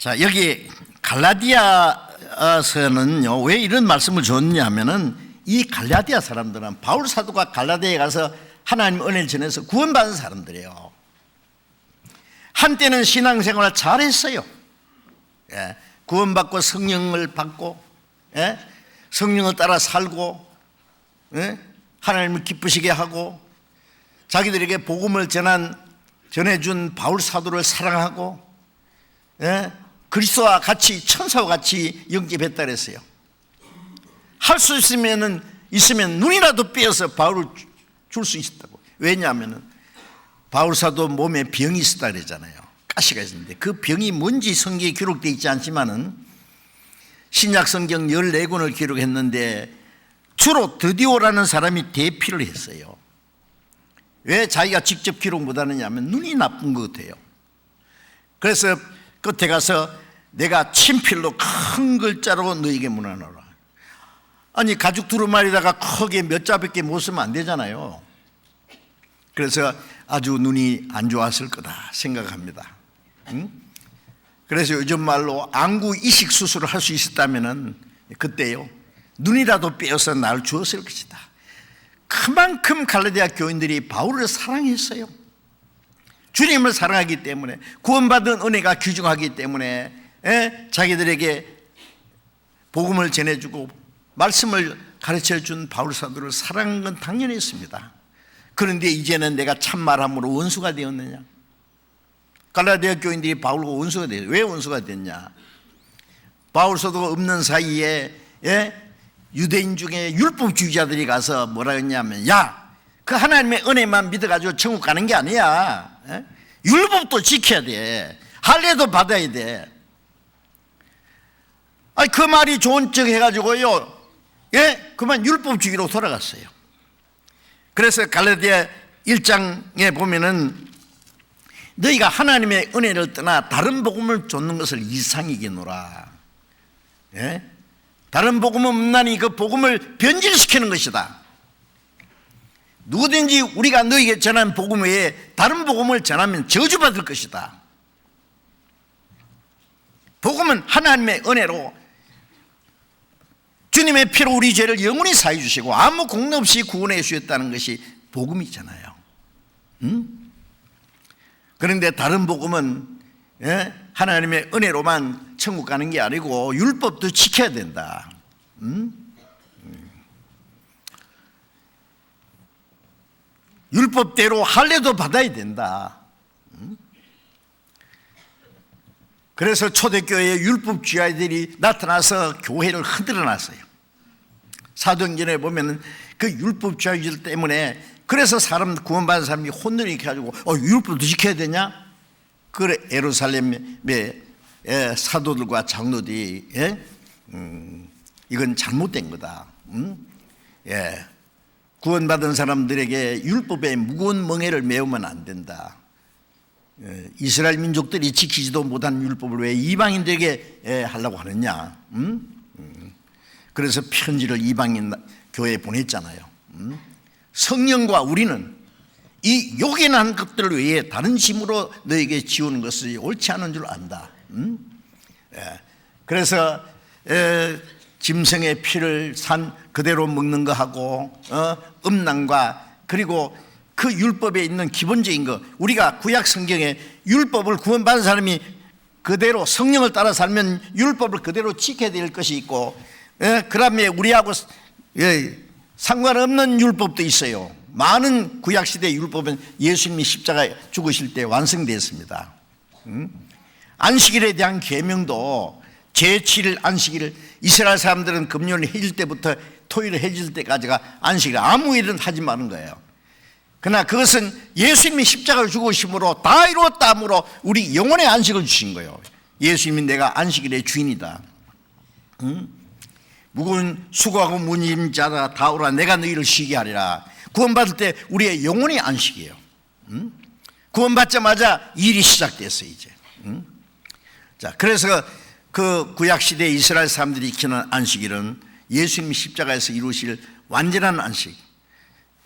자, 여기 갈라디아서는요, 왜 이런 말씀을 줬냐 하면은 이 갈라디아 사람들은 바울 사도가 갈라디아에 가서 하나님 은혜를 전해서 구원받은 사람들이에요. 한때는 신앙생활을 잘했어요. 예, 구원받고 성령을 받고, 예, 성령을 따라 살고, 예, 하나님을 기쁘시게 하고, 자기들에게 복음을 전해준 바울 사도를 사랑하고, 예, 그리스도와 같이 천사와 같이 영접했다 그랬어요. 할 수 있으면 눈이라도 빼어서 바울을 줄 수 있었다고. 왜냐하면 바울 사도 몸에 병이 있었다 그랬잖아요. 가시가 있었는데 그 병이 뭔지 성경에 기록되어 있지 않지만은 신약 성경 14권을 기록했는데 주로 드디오라는 사람이 대피를 했어요. 왜 자기가 직접 기록 못하느냐 하면 눈이 나쁜 것 같아요. 그래서 끝에 가서 내가 친필로 큰 글자로 너에게 문안하라. 아니 가죽 두루마리다가 크게 몇 자밖에 못 쓰면 안 되잖아요. 그래서 아주 눈이 안 좋았을 거다 생각합니다. 그래서 요즘 말로 안구 이식 수술을 할 수 있었다면 그때요 눈이라도 빼어서 날 주었을 것이다. 그만큼 갈라디아 교인들이 바울을 사랑했어요. 주님을 사랑하기 때문에, 구원받은 은혜가 귀중하기 때문에, 자기들에게 복음을 전해주고 말씀을 가르쳐준 바울 사도를 사랑한 건 당연히 있습니다. 그런데 이제는 내가 참말함으로 원수가 되었느냐? 갈라디아 교인들이 바울과 원수가 되었어요. 왜 원수가 됐냐? 바울 사도가 없는 사이에 유대인 중에 율법주의자들이 가서 뭐라 했냐면, 야, 그 하나님의 은혜만 믿어가지고 천국 가는 게 아니야. 율법도 지켜야 돼. 할례도 받아야 돼. 아니, 그 말이 좋은 척 해가지고요, 그만 율법주의로 돌아갔어요. 그래서 갈라디아 1장에 보면은 너희가 하나님의 은혜를 떠나 다른 복음을 좇는 것을 이상히 여기노라. 다른 복음은 없나니 그 복음을 변질시키는 것이다. 누구든지 우리가 너희에게 전한 복음 외에 다른 복음을 전하면 저주받을 것이다. 복음은 하나님의 은혜로 주님의 피로 우리 죄를 영원히 사해 주시고 아무 공로 없이 구원해 주셨다는 것이 복음이잖아요. 그런데 다른 복음은 하나님의 은혜로만 천국 가는 게 아니고 율법도 지켜야 된다. 율법대로 할례도 받아야 된다. 그래서 초대교회에 율법주의자들이 나타나서 교회를 흔들어 놨어요. 사도행전에 보면 그 율법주의자들 때문에 그래서 사람 구원받은 사람이 혼돈이 가지고 율법도 지켜야 되냐? 그래 예루살렘의 사도들과 장로들이 이건 잘못된 거다. 구원받은 사람들에게 율법의 무거운 멍에를 메우면 안 된다. 이스라엘 민족들이 지키지도 못한 율법을 왜 이방인들에게 하려고 하느냐? 그래서 편지를 이방인 교회에 보냈잖아요. 성령과 우리는 이 요긴한 것들 외에 다른 짐으로 너에게 지우는 것이 옳지 않은 줄 안다. 그래서 짐승의 피를 산 그대로 먹는 거 하고 음란과 그리고 그 율법에 있는 기본적인 거, 우리가 구약 성경에 율법을 구원받은 사람이 그대로 성령을 따라 살면 율법을 그대로 지켜야 될 것이 있고, 그 다음에 우리하고 상관없는 율법도 있어요. 많은 구약시대 율법은 예수님이 십자가에 죽으실 때 완성되었습니다. 안식일에 대한 계명도 제7일 안식일을 이스라엘 사람들은 금요일 해질 때부터 토요일 해질 때까지가 안식일, 아무 일은 하지 마는 거예요. 그러나 그것은 예수님이 십자가를 죽으심으로 다 이루었다 함으로 우리 영혼의 안식을 주신 거예요. 예수님이 내가 안식일의 주인이다. 무거운 수고하고 무님진 자다 다 오라 내가 너희를 쉬게 하리라. 구원받을 때 우리의 영혼이 안식이에요. 구원받자마자 일이 시작됐어요 이제. 자, 그래서 그 구약시대 이스라엘 사람들이 지키는 안식일은 예수님이 십자가에서 이루실 완전한 안식.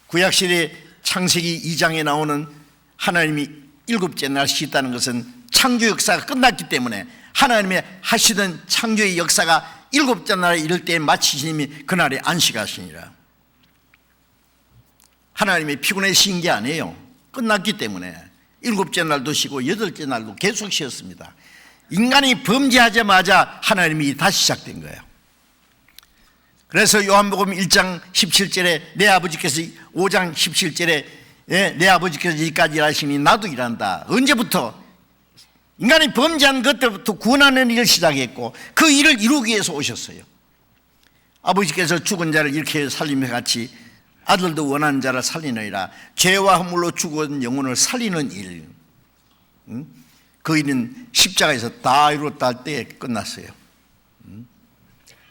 구약시대 창세기 2장에 나오는 하나님이 일곱째 날 쉬었다는 것은 창조 역사가 끝났기 때문에 하나님의 하시던 창조의 역사가 일곱째 날에 이를 때에 마치시니 그날에 안식하시니라. 하나님이 피곤해신 게 아니에요. 끝났기 때문에 일곱째 날도 쉬고 여덟째 날도 계속 쉬었습니다. 인간이 범죄하자마자 하나님이 다시 시작된 거예요. 그래서 요한복음 1장 17절에 내 아버지께서 5장 17절에 내 아버지께서 이까지 일하시니 나도 일한다. 언제부터? 인간이 범죄한 그때부터 구원하는 일을 시작했고 그 일을 이루기 위해서 오셨어요. 아버지께서 죽은 자를 이렇게 살림에 같이 아들도 원하는 자를 살리느니라. 죄와 허물로 죽은 영혼을 살리는 일, 그 일은 십자가에서 다 이루었다 할 때 끝났어요.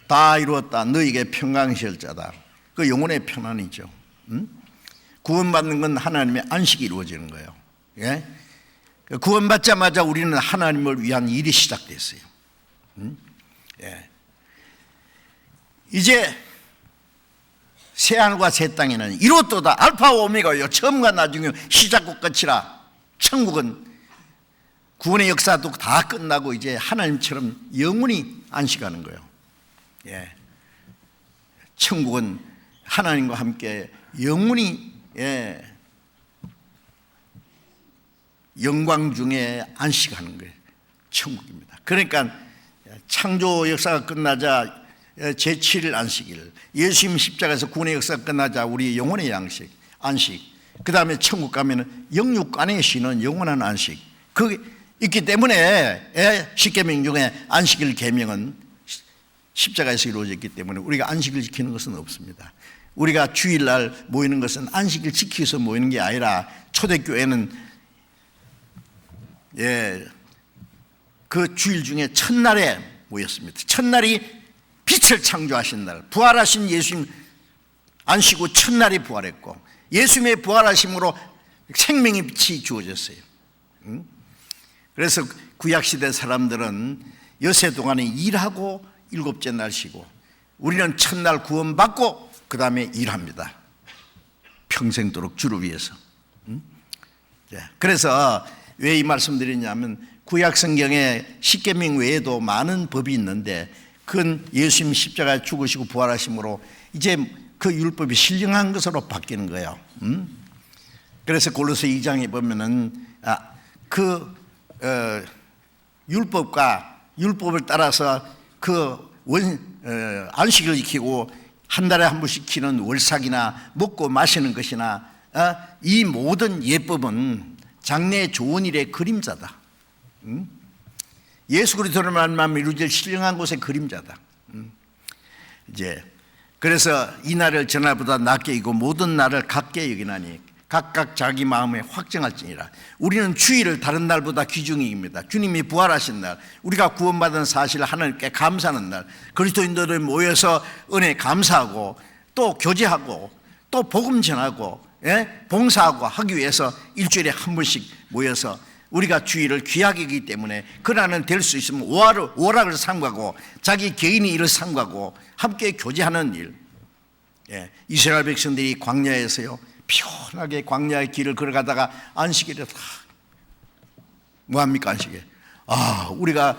다 이루었다. 너에게 평강시할 자다. 그 영혼의 평안이죠. 구원받는 건 하나님의 안식이 이루어지는 거예요. 예? 구원받자마자 우리는 하나님을 위한 일이 시작됐어요. 예. 이제 새하늘과 새 땅에는 이루었도다. 알파와 오메가요. 처음과 나중에 시작과 끝이라. 천국은 구원의 역사도 다 끝나고 이제 하나님처럼 영원히 안식하는 거예요. 예. 천국은 하나님과 함께 영원히 영광 중에 안식하는 거예요. 천국입니다. 그러니까 창조 역사가 끝나자 제7일 안식일, 예수님 십자가에서 구원의 역사가 끝나자 우리 영혼의 안식, 그 다음에 천국 가면은 영육 안에 쉬는 영원한 안식, 그게 있기 때문에 십계명 중에 안식일 계명은 십자가에서 이루어졌기 때문에 우리가 안식을 지키는 것은 없습니다. 우리가 주일날 모이는 것은 안식일 지키기 위해서 모이는 게 아니라 초대교회는 그 주일 중에 첫날에 모였습니다. 첫날이 빛을 창조하신 날, 부활하신 예수님 안식 후 첫날이 부활했고 예수님의 부활하심으로 생명의 빛이 주어졌어요. 그래서 구약시대 사람들은 여세 동안에 일하고 일곱째 날 쉬고, 우리는 첫날 구원받고 그 다음에 일합니다. 평생도록 주를 위해서. 그래서 왜 이 말씀 드리냐면 구약 성경에 십계명 외에도 많은 법이 있는데 그건 예수님 십자가에 죽으시고 부활하심으로 이제 그 율법이 신령한 것으로 바뀌는 거예요. 그래서 골로새 2장에 보면은 율법을 따라서 안식을 지키고 한 달에 한 번씩 지키는 월삭이나 먹고 마시는 것이나 이 모든 예법은 장래의 좋은 일의 그림자다. 예수 그리스도를 만나면 이루어질 신령한 곳의 그림자다. 이제 그래서 이 날을 전날보다 낮게 여기고 모든 날을 같게 여기나니 각각 자기 마음에 확정할지니라. 우리는 주일을 다른 날보다 귀중히 여깁니다. 주님이 부활하신 날, 우리가 구원받은 사실을 하나님께 감사하는 날, 그리스도인들을 모여서 은혜 감사하고 또 교제하고 또 복음 전하고 봉사하고 하기 위해서 일주일에 한 번씩 모여서 우리가 주일을 귀하게 여기기 때문에 그날은 될 수 있으면 오락을 삼가고 자기 개인의 일을 삼가고 함께 교제하는 일. 이스라엘 백성들이 광야에서요 편하게 광야의 길을 걸어가다가 안식일에 뭐합니까? 안식일. 우리가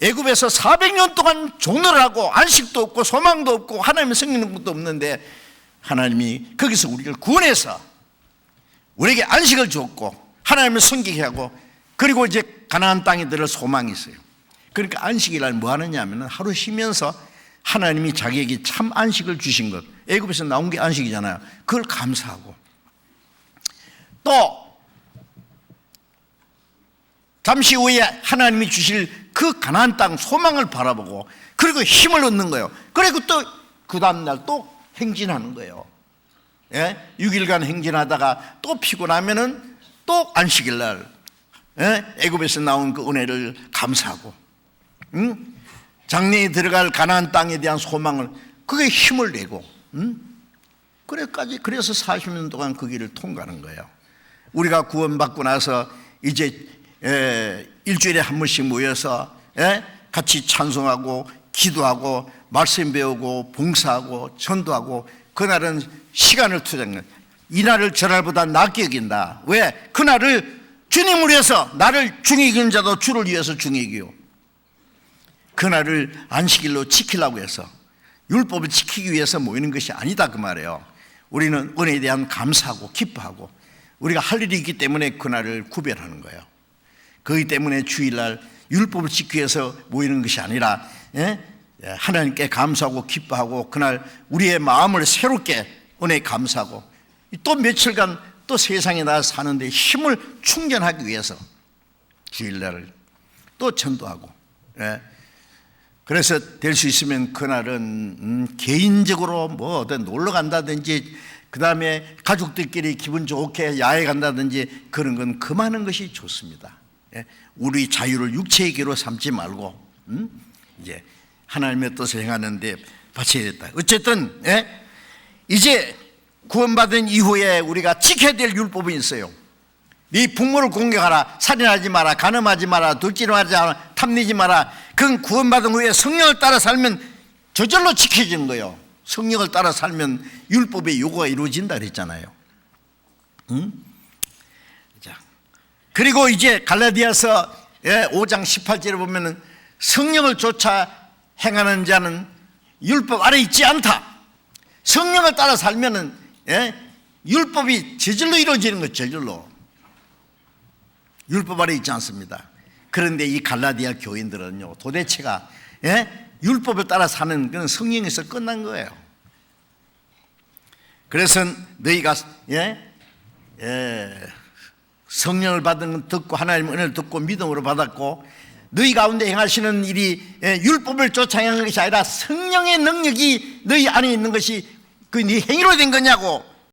애굽에서 400년 동안 종노를 하고 안식도 없고 소망도 없고 하나님의 섬기는 것도 없는데 하나님이 거기서 우리를 구원해서 우리에게 안식을 줬고 하나님을 섬기게 하고 그리고 이제 가나안 땅에 들을 소망이 있어요. 그러니까 안식일날 뭐 하느냐 하면 하루 쉬면서 하나님이 자기에게 참 안식을 주신 것, 애굽에서 나온 게 안식이잖아요. 그걸 감사하고 또 잠시 후에 하나님이 주실 그 가나안 땅 소망을 바라보고 그리고 힘을 얻는 거예요. 그리고 또 그 다음날 또 행진하는 거예요. 6일간 행진하다가 또 피곤하면은 또 안식일날 애굽에서 나온 그 은혜를 감사하고 장래에 들어갈 가나안 땅에 대한 소망을 그게 힘을 내고 그래서 40년 동안 그 길을 통과하는 거예요. 우리가 구원받고 나서 이제 일주일에 한 번씩 모여서 같이 찬송하고 기도하고 말씀 배우고 봉사하고 전도하고 그날은 시간을 투자하는 거예요. 이날을 저날보다 낮게 여긴다. 왜? 그날을 주님을 위해서 나를 중이긴 자도 주를 위해서 중이기요. 그날을 안식일로 지키려고 해서 율법을 지키기 위해서 모이는 것이 아니다 그 말이에요. 우리는 은혜에 대한 감사하고 기뻐하고 우리가 할 일이 있기 때문에 그날을 구별하는 거예요. 그렇기 때문에 주일날 율법을 지키기 위해서 모이는 것이 아니라 하나님께 감사하고 기뻐하고 그날 우리의 마음을 새롭게 은혜에 감사하고 또 며칠간 또 세상에 나가 사는데 힘을 충전하기 위해서 주일날을 또 전도하고, 그래서 될 수 있으면 그날은 개인적으로 뭐 어떤 놀러 간다든지 그 다음에 가족들끼리 기분 좋게 야외 간다든지 그런 건 그만한 것이 좋습니다. 우리 자유를 육체의 기로 삼지 말고 이제 하나님의 뜻을 행하는데 바쳐야겠다. 어쨌든 이제 구원받은 이후에 우리가 지켜야 될 율법이 있어요. 네 부모를 공경하라, 살인하지 마라, 간음하지 마라, 둘째로하지 마라, 탐내지 마라. 그건 구원받은 후에 성령을 따라 살면 저절로 지켜지는 거예요. 성령을 따라 살면 율법의 요구가 이루어진다 그랬잖아요. 자, 그리고 이제 갈라디아서 5장 18절에 보면은 성령을 쫓아 행하는 자는 율법 아래 있지 않다. 성령을 따라 살면은 율법이 저절로 이루어지는 거죠. 저절로 율법 아래 있지 않습니다. 그런데 이 갈라디아 교인들은요 도대체가 율법을 따라 사는 그런 성령에서 끝난 거예요. 그래서 너희가 성령을 받은 건 듣고 하나님의 은혜를 듣고 믿음으로 받았고 너희 가운데 행하시는 일이 율법을 쫓아 행하는 것이 아니라 성령의 능력이 너희 안에 있는 것이 그 네 행위로 된 거냐고.